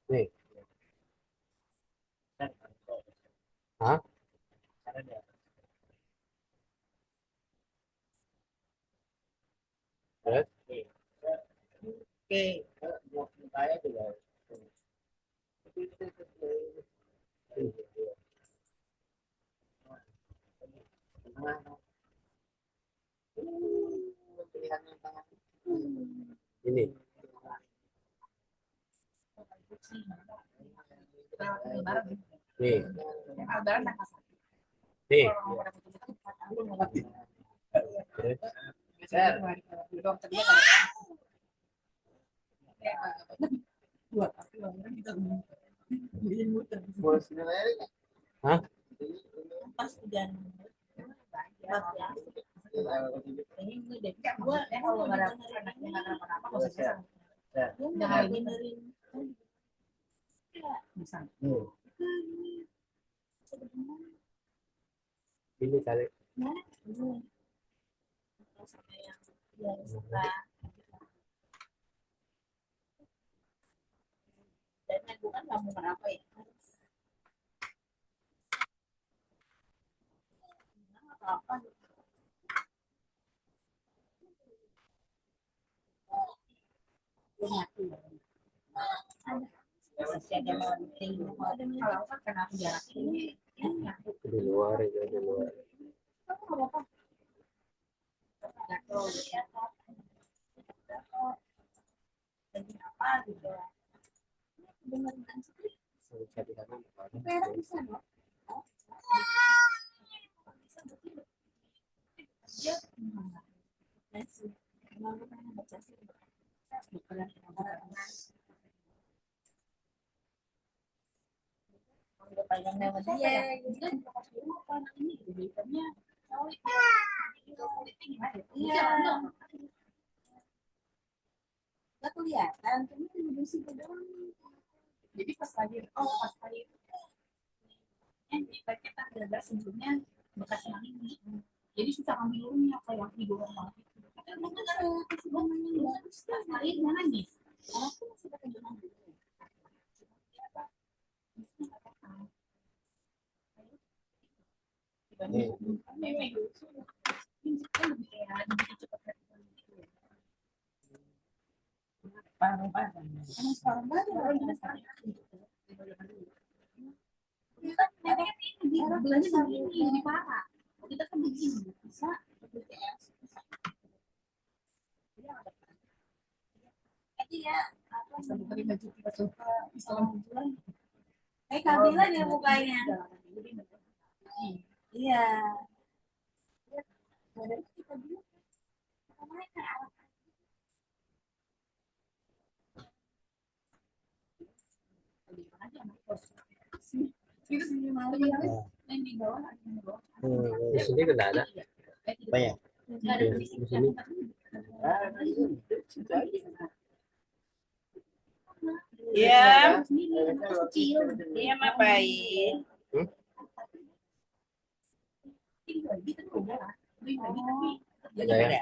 Nih. Hah? Terus? Oke. Ini. Nih. Nih. Hah? Ini kali. Di luar itu, di luar. Nggak kelihatan, cuma di situ doang. Jadi pas lagi kita agak sebelumnya bekas yang ini. Jadi susah ambil dulunya kayak di bawah banget. Tapi bener kesebangannya nggak terus lain nangis. Aku masih pakai benang dulu. Belanja ini parah. Kita kan begini bisa ya apa seperti baju kita suka Islam. Kabila dia mukanya. Iya. Kita dulu. Di sini tidak ada. Banyak. Di sini. Iya, iya mah baik. Udah.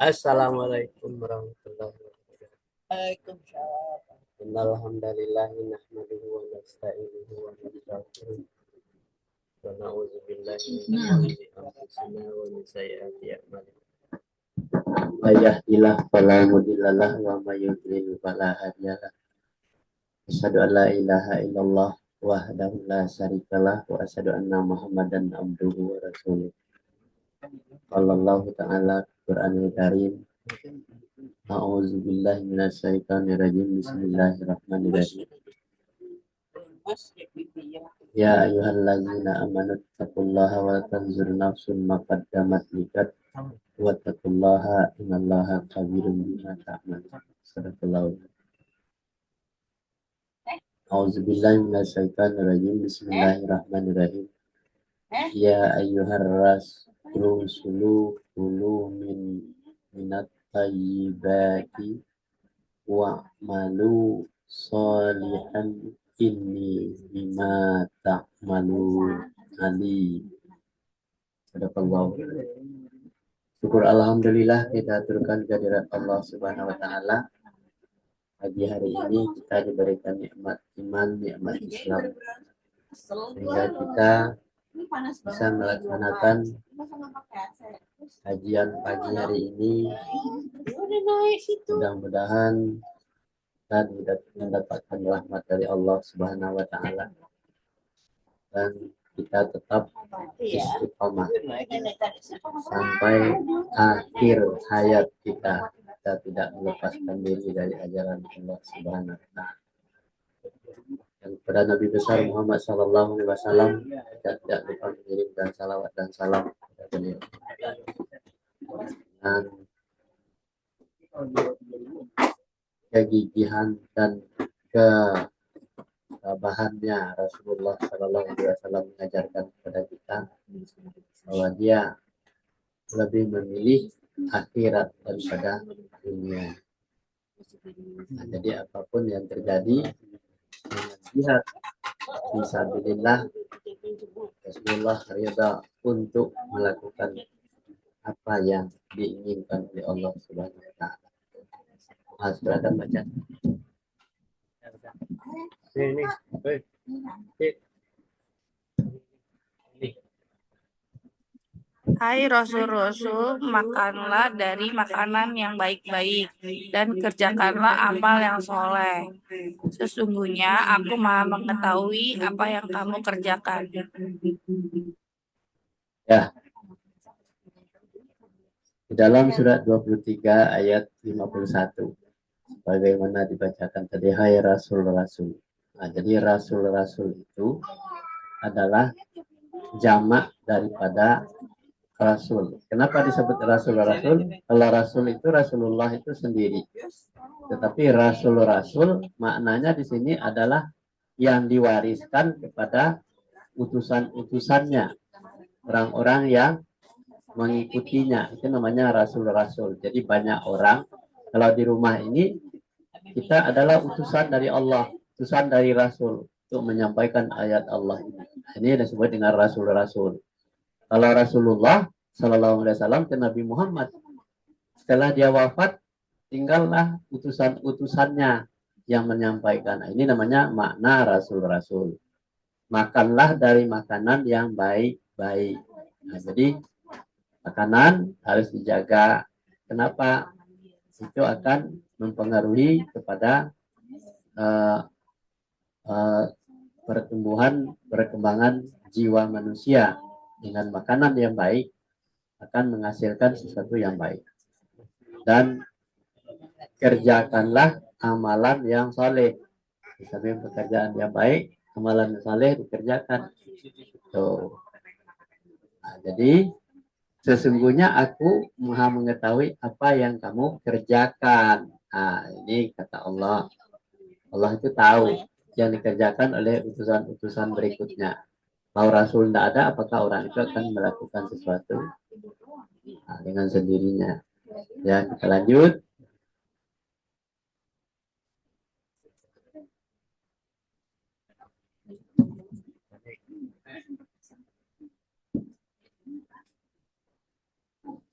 Assalamualaikum warahmatullahi wabarakatuh. Waalaikumsalam. Alhamdulillah nahmaduhu wa nasta'inuhu wa nastaghfiruh. Wa na'udzu billahi min shururi anfusina wa min sayyiati a'malina. May yahdihillahu fala mudhillalah wa may yudlil fala hadiyalah. Asyhadu an la ilaha illallah wahdahu la syarikalah wa asyhadu anna Muhammadan abduhu wa rasuluh. Sallallahu ta'ala Qur'anul Karim. A'udzu billahi minasyaitonir rajim. Bismillahirrahmanirrahim. Ya ayyuhallazina amanu taqullaha wa tanzur nafsun ma qaddamat liqad wa taqullaha innallaha khabirum bima ta'malun. Sadaqallahu. A'udzu billahi minasyaitonir rajim. Bismillahirrahmanirrahim. Ya ayyuhar rasulu kulu minat tayyibati wa malu salihan inni bima ta'malun alim. Sadaqallahu. Syukur alhamdulillah kita aturkan kehadirat Allah Subhanahu wa taala. Pagi hari ini kita diberikan nikmat iman, nikmat Islam, sehingga kita bisa melaksanakan kajian pagi hari ini. Mudah-mudahan kita mendapatkan rahmat dari Allah Subhanahu wa taala dan kita tetap istiqomah sampai akhir hayat kita. Kita tidak melepaskan diri dari ajaran Allah Subhanahu wa taala. Dan kepada Nabi besar Muhammad sallallahu alaihi wasallam kita tidak lupa mengirimkan salawat dan salam kepada beliau. Dan kegigihan dan kebahannya Rasulullah sallallahu alaihi wasallam mengajarkan kepada kita bahwa dia lebih memilih akhirat daripada dunia. Nah, jadi apapun yang terjadi dengan jihad fisabilillah, Rasulullah ridha untuk melakukan apa yang diinginkan oleh Allah Subhanahu wa taala. Sudah ada baca. Ini. Hai Rasul-Rasul, makanlah dari makanan yang baik-baik dan kerjakanlah amal yang soleh. Sesungguhnya aku maha mengetahui apa yang kamu kerjakan. Ya. Di dalam surat 23 ayat 51. Bagaimana dibacakan tadi, hai Rasul-Rasul. Nah, jadi Rasul-Rasul itu adalah jamak daripada Rasul. Kenapa disebut Rasul-Rasul? Kalau Rasul itu Rasulullah itu sendiri. Tetapi Rasul-Rasul maknanya di sini adalah yang diwariskan kepada utusan-utusannya. Orang-orang yang mengikutinya. Itu namanya Rasul-Rasul. Jadi banyak orang. Kalau di rumah ini kita adalah utusan dari Allah. Utusan dari Rasul. Untuk menyampaikan ayat Allah ini. Ini disebut dengan Rasul-Rasul. Kalau Rasulullah Sallallahu Alaihi Wasallam ke Nabi Muhammad, setelah dia wafat, tinggallah utusan-utusannya yang menyampaikan. Nah, ini namanya makna Rasul-Rasul. Makanlah dari makanan yang baik-baik. Nah, jadi makanan harus dijaga. Kenapa? Itu akan mempengaruhi kepada perkembangan jiwa manusia. Dengan makanan yang baik akan menghasilkan sesuatu yang baik. Dan kerjakanlah amalan yang soleh. Di samping pekerjaan yang baik, amalan yang soleh dikerjakan. Tuh. Nah, jadi sesungguhnya aku maha mengetahui apa yang kamu kerjakan. Nah, ini kata Allah. Allah itu tahu yang dikerjakan oleh utusan-utusan berikutnya. Kalau Rasul tidak ada, apakah orang itu akan melakukan sesuatu dengan sendirinya? Ya, kita lanjut.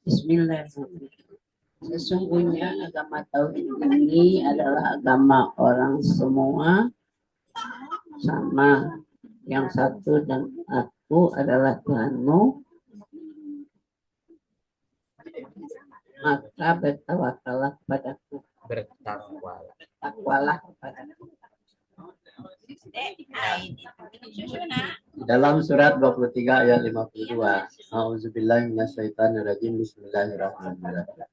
Bismillahirrahmanirrahim. Sesungguhnya agama tauhid ini adalah agama orang semua sama. Yang satu dan aku adalah Tuhanmu, maka bertawakallah kepadaku. Bertakwalah kepadaku. Dalam surat 23 ayat 52. A'udzubillahi minasyaitonirrajim. Bismillahirrahmanirrahim.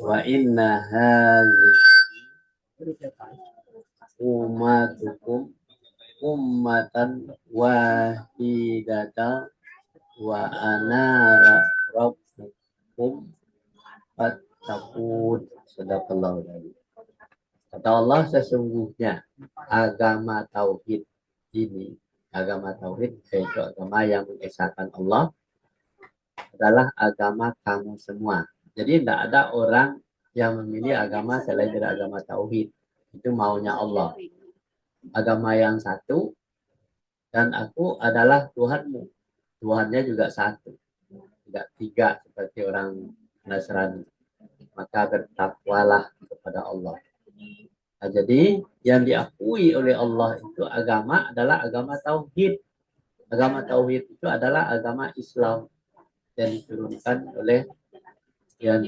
Wa inna hadhihi ummatukum ummatan wahidatan wa ana rabbukum fattaqun. Sadaqallahu alaihi. Kata Allah, sesungguhnya agama tauhid ini, agama tauhid yaitu agama yang mengesahkan Allah, adalah agama kamu semua. Jadi tidak ada orang yang memilih agama selain dari agama tauhid. Itu maunya Allah. Agama yang satu, dan aku adalah Tuhanmu. Tuhannya juga satu, tidak tiga seperti orang Nasrani. Maka bertakwalah kepada Allah. Nah, jadi yang diakui oleh Allah itu agama adalah agama tauhid. Agama tauhid itu adalah agama Islam yang diturunkan oleh yang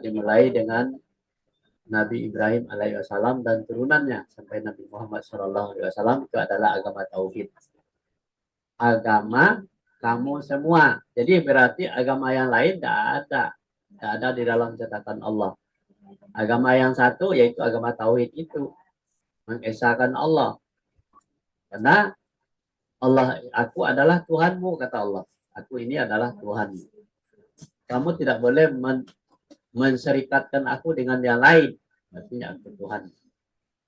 dimulai dengan Nabi Ibrahim alaihissalam dan turunannya sampai Nabi Muhammad SAW. Itu adalah agama tauhid. Agama kamu semua. Jadi berarti agama yang lain tidak ada di dalam catatan Allah. Agama yang satu yaitu agama tauhid itu mengesahkan Allah. Karena Allah, aku adalah Tuhanmu, kata Allah. Aku ini adalah Tuhanmu. Kamu tidak boleh menserikatkan aku dengan yang lain. Artinya aku Tuhan.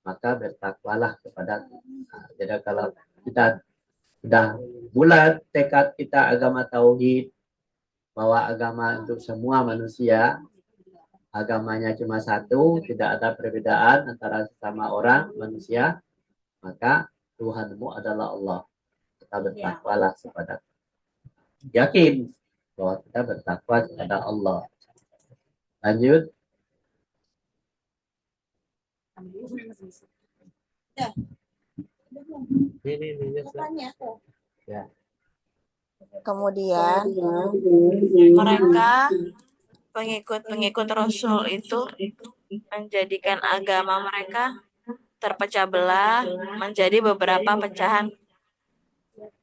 Maka bertakwalah kepada. Nah, jadi kalau kita sudah bulat tekad kita agama tauhid, bahwa agama untuk semua manusia, agamanya cuma satu, tidak ada perbedaan antara sesama orang manusia, maka Tuhanmu adalah Allah. Kita bertakwalah kepada. Yakin bahwa kita bertakwa kepada Allah. Lanjut. Ini. Ya. Kemudian mereka pengikut-pengikut Rasul itu menjadikan agama mereka terpecah belah menjadi beberapa pecahan.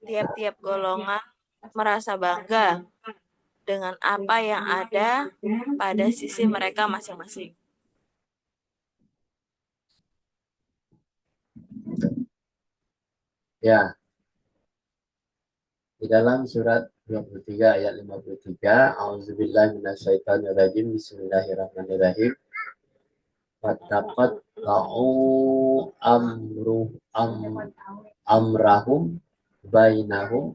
Tiap-tiap golongan merasa bangga dengan apa yang ada pada sisi mereka masing-masing. Ya. Di dalam surat 23 ayat 53, A'udzubillahi minasyaitonirrajim, Bismillahirrahmanirrahim. Fattaqat amrahum bainahum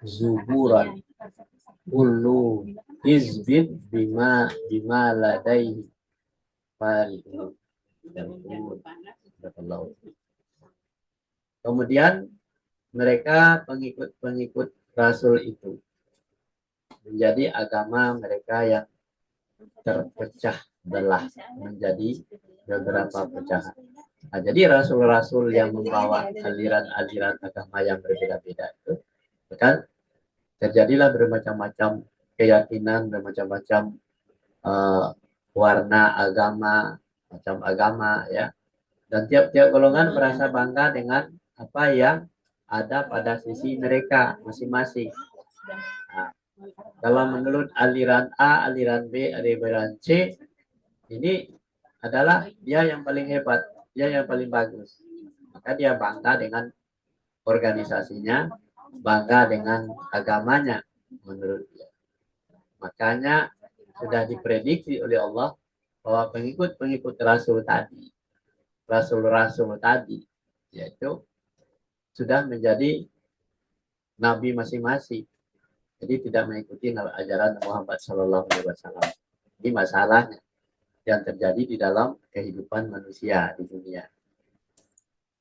zuburan kullu hizbin bima ladaihi farihun. Kemudian mereka pengikut Rasul itu menjadi agama mereka yang terpecah belah menjadi beberapa pecahan. Nah, jadi rasul-rasul yang membawa aliran-aliran agama yang berbeda-beda itu kan terjadilah bermacam-macam keyakinan, bermacam-macam warna agama, macam agama ya. Dan tiap-tiap golongan merasa bangga dengan apa yang ada pada sisi mereka masing-masing. Nah, kalau menurut aliran A, aliran B, aliran C, ini adalah dia yang paling hebat, dia yang paling bagus. Maka dia bangga dengan organisasinya, bangga dengan agamanya menurut dia. Makanya sudah diprediksi oleh Allah bahwa pengikut-pengikut Rasul tadi, Rasul-Rasul tadi, yaitu sudah menjadi nabi masing-masing. Jadi tidak mengikuti ajaran Muhammad SAW. Ini masalahnya yang terjadi di dalam kehidupan manusia di dunia.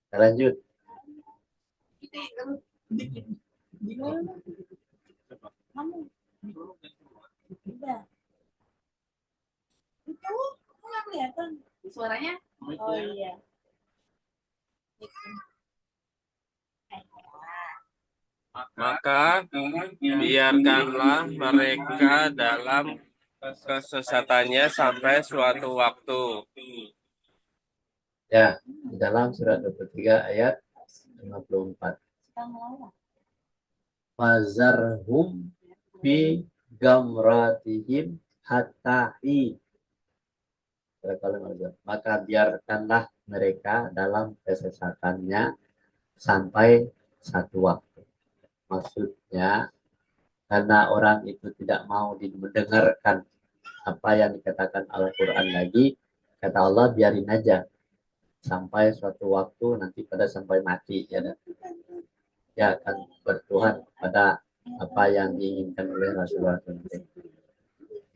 Kita lanjut. Itu nggak kelihatan suaranya. Oh iya. Maka biarkanlah mereka dalam kesesatannya sampai suatu waktu. Ya, di dalam surat 23 ayat 54. Fazarhum fi gamratihim hatta'i. Maka biarkanlah mereka dalam kesesatannya sampai satu waktu. Maksudnya karena orang itu tidak mau mendengarkan apa yang dikatakan Al-Quran lagi, kata Allah biarin aja sampai suatu waktu nanti pada sampai mati ya akan bertuhan pada apa yang diinginkan oleh Rasulullah SAW.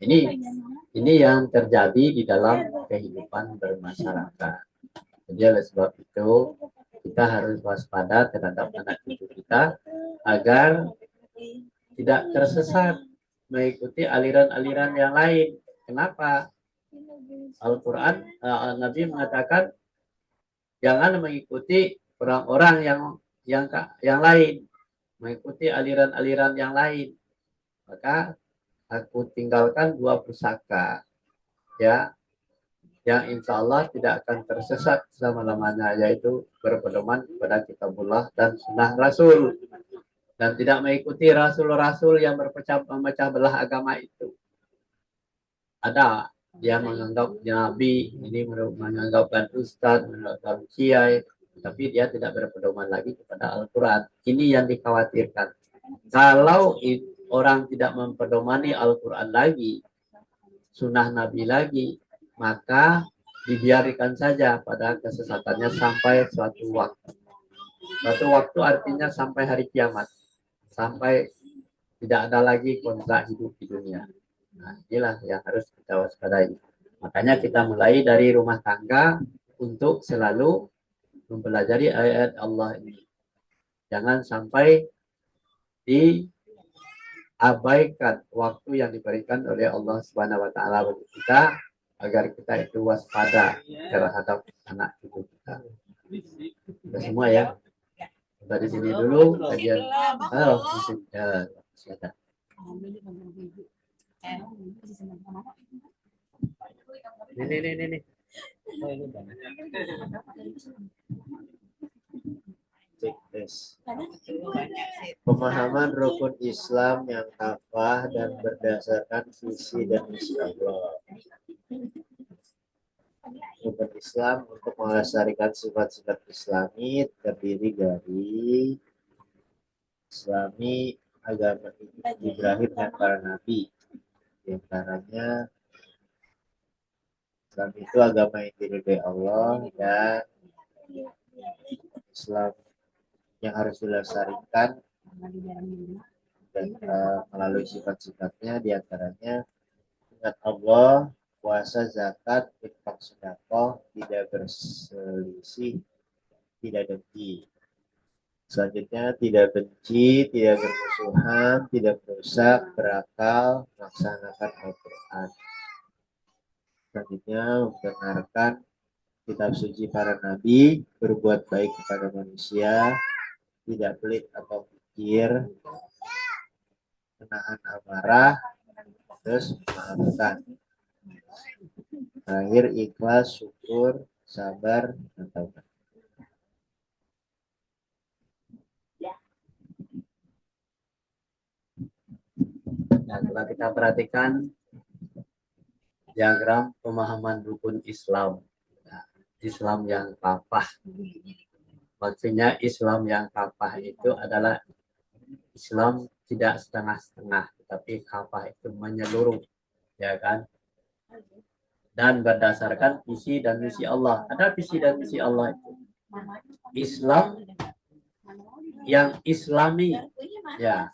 Ini yang terjadi di dalam kehidupan bermasyarakat. Jadi oleh sebab itu kita harus waspada terhadap anak cucu kita agar tidak tersesat mengikuti aliran-aliran yang lain. Kenapa? Al-Quran, Nabi mengatakan jangan mengikuti orang-orang yang lain, mengikuti aliran-aliran yang lain. Maka aku tinggalkan 2 pusaka, ya, yang insya Allah tidak akan tersesat selama-lamanya, yaitu berpedoman kepada kitabullah dan sunnah Rasul, dan tidak mengikuti rasul-rasul yang memecah belah agama itu. Ada dia menganggap nabi, ini menganggapkan ustadz, menganggap kiai, tapi dia tidak berpedoman lagi kepada Al-Quran. Ini yang dikhawatirkan. Kalau orang tidak mempedomani Al-Quran lagi, sunnah Nabi lagi, maka dibiarkan saja pada kesesatannya sampai suatu waktu. Suatu waktu artinya sampai hari kiamat, sampai tidak ada lagi kontrak hidup di dunia. Nah, inilah yang harus kita waspadai. Makanya kita mulai dari rumah tangga untuk selalu mempelajari ayat Allah ini. Jangan sampai diabaikan waktu yang diberikan oleh Allah Subhanahu wa taala bagi kita, agar kita itu waspada terhadap anak cucu kita. Kita semua ya. Kita di sini dulu kajian. Halo, ya, silakan. Ini. Pemahaman rukun Islam yang kafah dan berdasarkan visi dan misi Allah. Rukun Islam untuk melestarikan sifat-sifat Islami terdiri dari Islami agama Ibrahim dan para nabi. Di antaranya Islam itu agama yang diridhai Allah, dan Islam yang harus dilestarikan dan melalui sifat-sifatnya, di antaranya ingat Allah, puasa, zakat, infak, sedekah, tidak berselisih, tidak dengki. Selanjutnya tidak benci, tidak bermusuhan, tidak merusak, berakal, melaksanakan Al-Quran. Selanjutnya membenarkan kitab suci para nabi, berbuat baik kepada manusia, tidak pelit atau pikir, menahan amarah, terus memaafkan. Terakhir ikhlas, syukur, sabar, dan taubat. Nah, setelah kita perhatikan diagram pemahaman rukun Islam, nah, Islam yang kafah. Maksudnya Islam yang kafah itu adalah Islam tidak setengah-setengah, tetapi kafah itu menyeluruh, ya kan? Dan berdasarkan visi dan misi Allah. Ada visi dan misi Allah itu. Islam yang Islami, ya.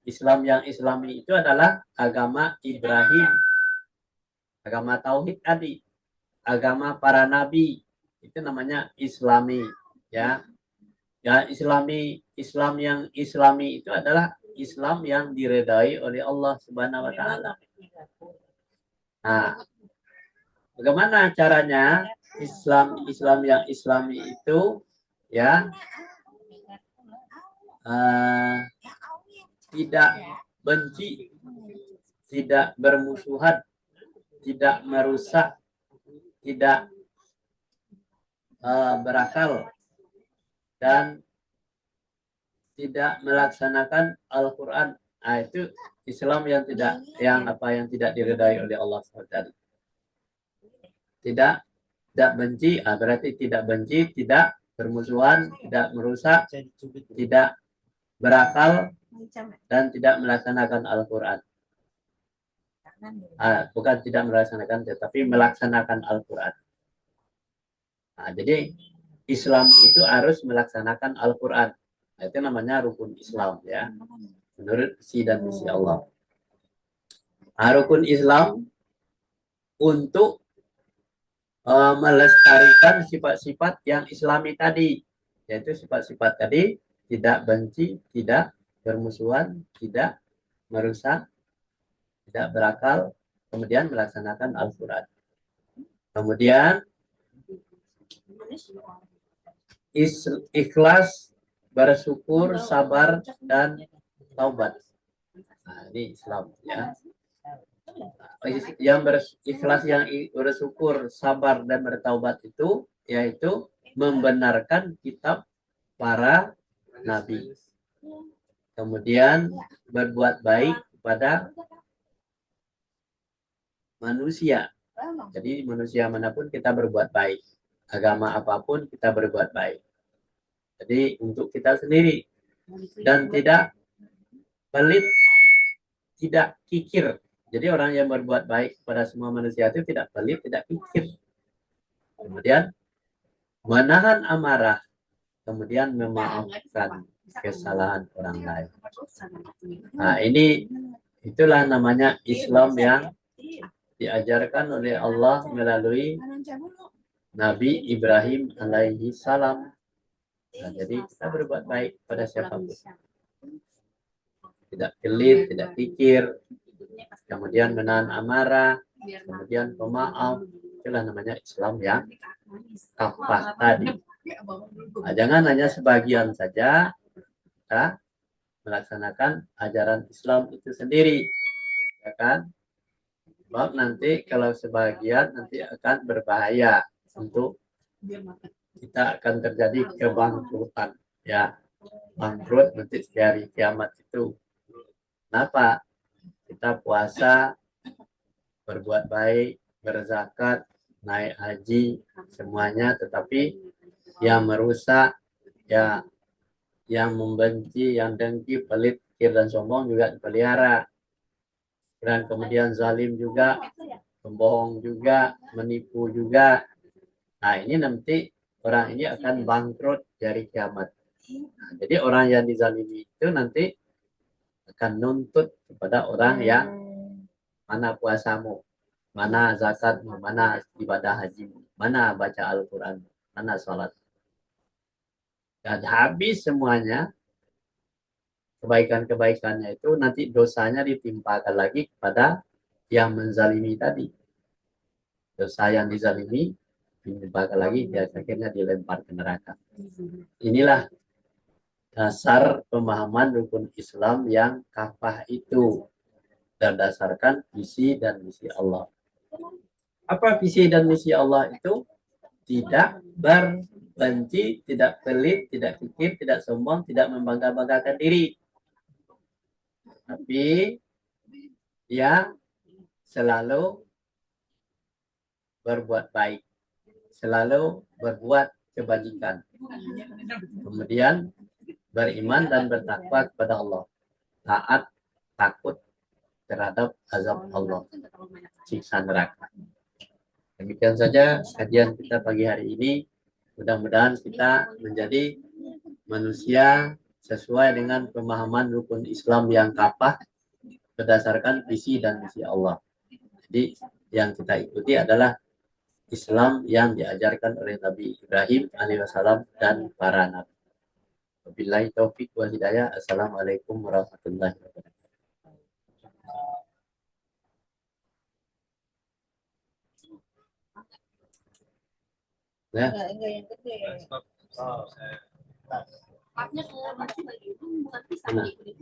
Islam yang Islami itu adalah agama Ibrahim, agama tauhid tadi, agama para nabi, itu namanya Islami, ya. Ya, Islam yang Islami itu adalah Islam yang diredai oleh Allah Subhanahu wa taala. Nah, bagaimana caranya Islam yang Islami itu, ya, tidak benci, tidak bermusuhan, tidak merusak, tidak berakal, dan tidak melaksanakan Al-Quran. Nah, itu Islam yang tidak diridai oleh Allah SWT. Tidak benci, berarti tidak benci, tidak bermusuhan, tidak merusak, tidak berakal, dan tidak melaksanakan Al-Quran. Bukan tidak melaksanakan, tetapi melaksanakan Al-Quran. Nah, jadi Islam itu harus melaksanakan Al-Quran. Nah, itu namanya rukun Islam, ya, menurut visi dan misi Allah. Rukun Islam untuk melestarikan sifat-sifat yang Islami tadi, yaitu sifat-sifat tadi tidak benci, tidak bermusuhan, tidak merusak, tidak berakal, kemudian melaksanakan Al-Quran. Kemudian ikhlas, bersyukur, sabar, dan taubat. Nah, ini Islam ya. Yang ikhlas, yang bersyukur, sabar, dan bertaubat itu yaitu membenarkan kitab para nabi. Kemudian berbuat baik kepada manusia. Jadi manusia manapun kita berbuat baik. Agama apapun kita berbuat baik. Jadi untuk kita sendiri. Dan tidak pelit, tidak kikir. Jadi orang yang berbuat baik kepada semua manusia itu tidak pelit, tidak kikir. Kemudian menahan amarah. Kemudian memaafkan kesalahan orang lain. Nah, itulah namanya Islam yang diajarkan oleh Allah melalui Nabi Ibrahim alaihi salam. Nah, jadi kita berbuat baik pada siapapun. Tidak pelit, tidak pikir, kemudian menahan amarah, kemudian pemaaf. Itulah namanya Islam yang kafah tadi. Nah, jangan hanya sebagian saja kita melaksanakan ajaran Islam itu sendiri, ya kan? Sebab nanti kalau sebagian nanti akan berbahaya untuk kita akan terjadi kebangkrutan, ya, bangkrut nanti di hari kiamat itu. Kenapa? Kita puasa, berbuat baik, berzakat, naik haji, semuanya, tetapi yang merusak, ya, yang membenci, yang dengki, pelit, kikir, dan sombong juga dipelihara. Dan kemudian zalim juga, pembohong juga, menipu juga. Nah, ini nanti orang ini akan bangkrut dari kiamat. Nah, jadi orang yang dizalimi itu nanti akan nuntut kepada orang yang mana puasamu, mana zakatmu, mana ibadah hajimu, mana baca Al-Quran, mana sholat. Dan habis semuanya, kebaikan-kebaikannya itu nanti dosanya ditimpakan lagi kepada yang menzalimi tadi. Dosa yang dizalimi ditimpakan lagi, dia akhirnya dilempar ke neraka. Inilah dasar pemahaman rukun Islam yang kafah itu, berdasarkan visi dan misi Allah. Apa visi dan misi Allah itu? Tidak berbenci, tidak pelit, tidak kikir, tidak sombong, tidak membangga-banggakan diri. Tapi yang selalu berbuat baik, selalu berbuat kebajikan. Kemudian beriman dan bertakwa kepada Allah. Taat, takut terhadap azab Allah, siksa neraka. Demikian saja kajian kita pagi hari ini. Mudah-mudahan kita menjadi manusia sesuai dengan pemahaman rukun Islam yang kafah berdasarkan visi dan misi Allah. Jadi yang kita ikuti adalah Islam yang diajarkan oleh Nabi Ibrahim alaihissalam dan para nabi. Wabillahi taufik wal hidayah. Assalamualaikum warahmatullahi wabarakatuh. Ya. Enggak yang gede. Papnya ke mana lagi? Bukan pisang gitu.